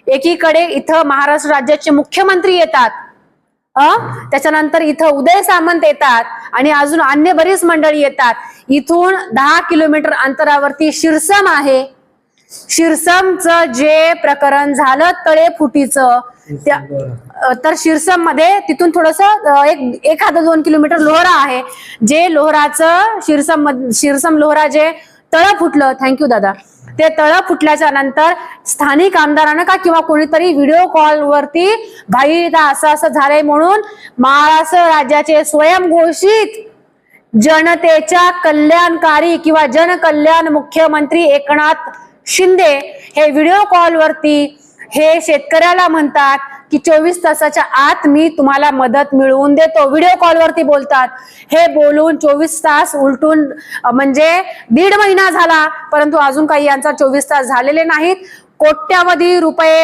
एकीकडे इथं महाराष्ट्र राज्याचे मुख्यमंत्री येतात, त्याच्यानंतर इथं उदय सामंत येतात आणि अजून अन्य बरीच मंडळी येतात. इथून 10 किलोमीटर अंतरावरती शिरसम आहे. शिरसमचं जे प्रकरण झालं तळेफुटीचं, तर शिरसम मध्ये तिथून थोडस 1-2 किलोमीटर लोहरा आहे. जे लोहराचं शिरसम लोहरा जे तळ फुटलं, थँक्यू दादा, ते तळ फुटल्याच्या नंतर स्थानिक आमदारांना का किंवा कोणीतरी व्हिडिओ कॉल वरती भाई असं असं झालंय म्हणून महाराष्ट्र राज्याचे स्वयंघोषित जनतेच्या कल्याणकारी किंवा जनकल्याण मुख्यमंत्री एकनाथ शिंदे हे व्हिडिओ कॉल वरती हे शेतकऱ्याला म्हणतात की 24 तासाच्या आत मी तुम्हाला मदत मिळवून देतो. व्हिडिओ कॉल वरती बोलतात. हे बोलून 24 तास उलटून म्हणजे 1.5 महिना झाला, परंतु अजून काही यांचा 24 तास झालेले नाहीत. कोट्यावधी रुपये